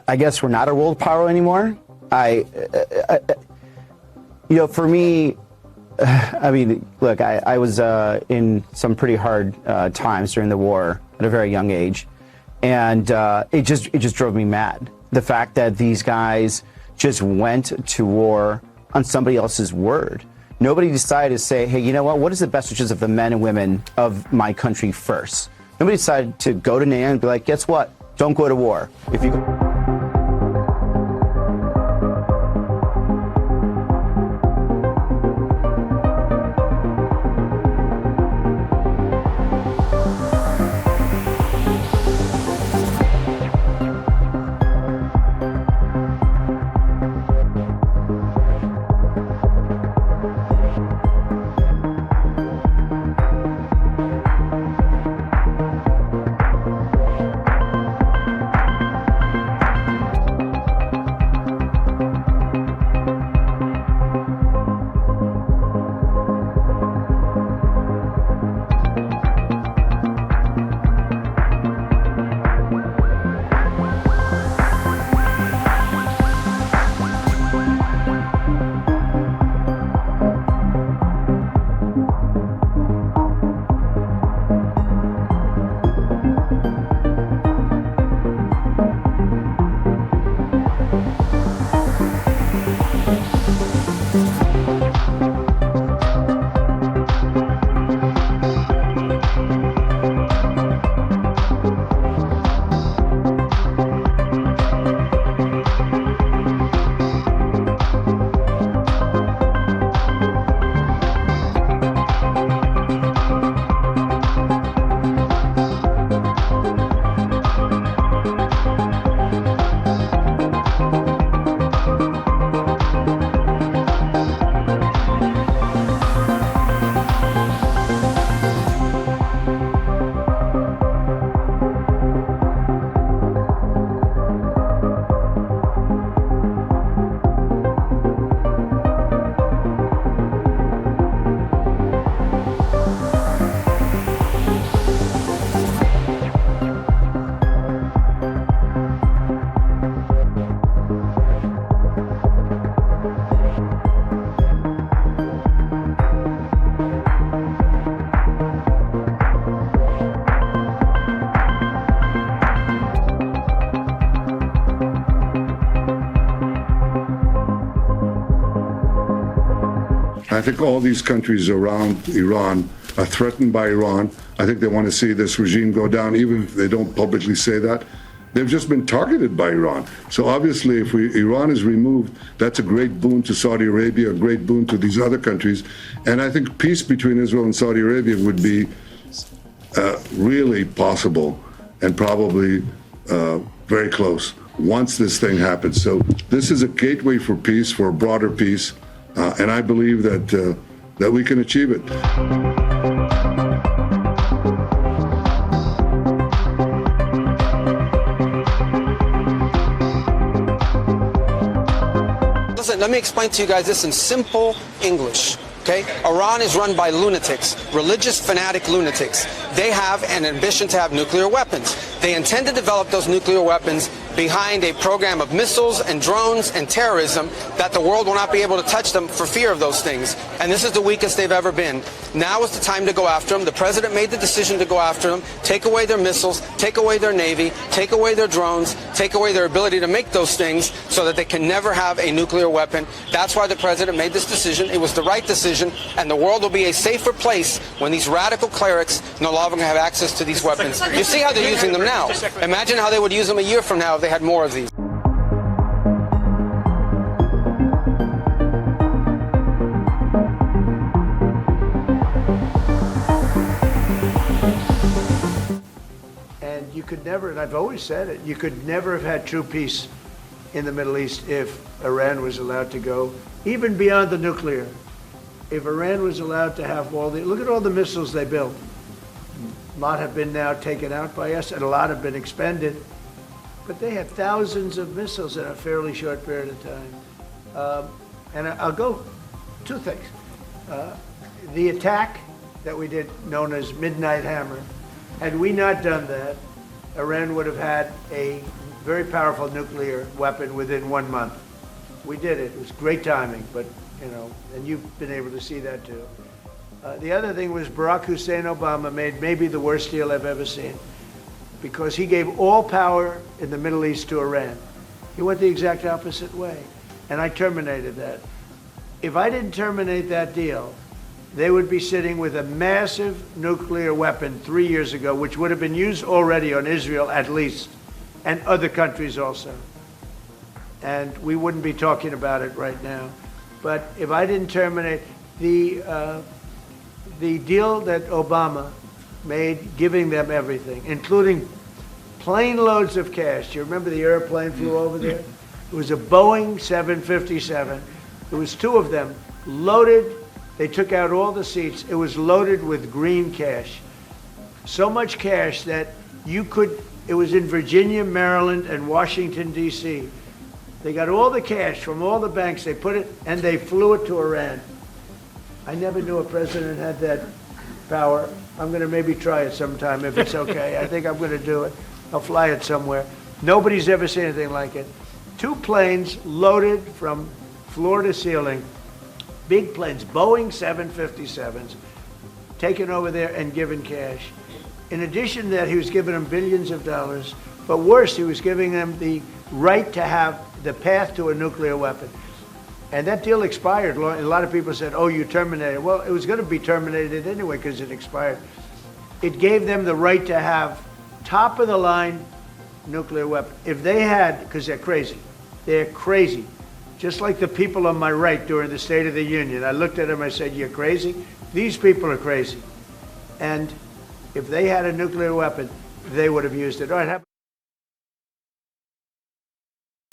I guess we're not a world power anymore. For me, I mean, look, I was in some pretty hard times during the war at a very young age, and it just drove me mad. The fact that these guys just went to war on somebody else's word. Nobody decided to say, hey, you know what is the best wishes of the men and women of my country first? Nobody decided to go to NATO and be like, guess what? Don't go to war. If you go I think all these countries around Iran are threatened by Iran. I think they want to see this regime go down, even if they don't publicly say that. They've just been targeted by Iran. So obviously, if Iran is removed, that's a great boon to Saudi Arabia, a great boon to these other countries. And I think peace between Israel and Saudi Arabia would be really possible and probably very close once this thing happens. So this is a gateway for peace, for a broader peace. And I believe that we can achieve it. Listen, let me explain to you guys this in simple English. Okay? Iran is run by lunatics, religious fanatic lunatics. They have an ambition to have nuclear weapons. They intend to develop those nuclear weapons behind a program of missiles and drones and terrorism that the world will not be able to touch them for fear of those things. And this is the weakest they've ever been. Now is the time to go after them. The president made the decision to go after them, take away their missiles, take away their navy, take away their drones, take away their ability to make those things so that they can never have a nuclear weapon. That's why the president made this decision. It was the right decision, and the world will be a safer place when these radical clerics no longer have access to these weapons. You see how they're using them now. Imagine how they would use them a year from now if they had more of these. And you could never, and I've always said it, you could never have had true peace in the Middle East if Iran was allowed to go, even beyond the nuclear. If Iran was allowed to have look at all the missiles they built. A lot have been now taken out by us, and a lot have been expended. But they had thousands of missiles in a fairly short period of time. And I'll go two things. The attack that we did, known as Midnight Hammer, had we not done that, Iran would have had a very powerful nuclear weapon within 1 month. We did it. It was great timing, but, you know, and you've been able to see that too. The other thing was Barack Hussein Obama made maybe the worst deal I've ever seen, because he gave all power in the Middle East to Iran. He went the exact opposite way, and I terminated that. If I didn't terminate that deal, they would be sitting with a massive nuclear weapon 3 years ago, which would have been used already on Israel at least, and other countries also. And we wouldn't be talking about it right now. But if I didn't terminate the deal that Obama made, giving them everything, including plane loads of cash. Do you remember the airplane flew over there? It was a Boeing 757. There was 2 of them, loaded. They took out all the seats. It was loaded with green cash. So much cash that you could, it was in Virginia, Maryland, and Washington, D.C. They got all the cash from all the banks. They put it, and they flew it to Iran. I never knew a president had that power. I'm going to maybe try it sometime if it's okay. I think I'm going to do it. I'll fly it somewhere. Nobody's ever seen anything like it. 2 planes loaded from floor to ceiling, big planes, Boeing 757s, taken over there and given cash. In addition to that, he was giving them billions of dollars. But worse, he was giving them the right to have the path to a nuclear weapon. And that deal expired. A lot of people said, oh, you terminated. Well, it was going to be terminated anyway because it expired. It gave them the right to have top-of-the-line nuclear weapon. If they had, because they're crazy, just like the people on my right during the State of the Union. I looked at them, I said, you're crazy? These people are crazy. And if they had a nuclear weapon, they would have used it. All right,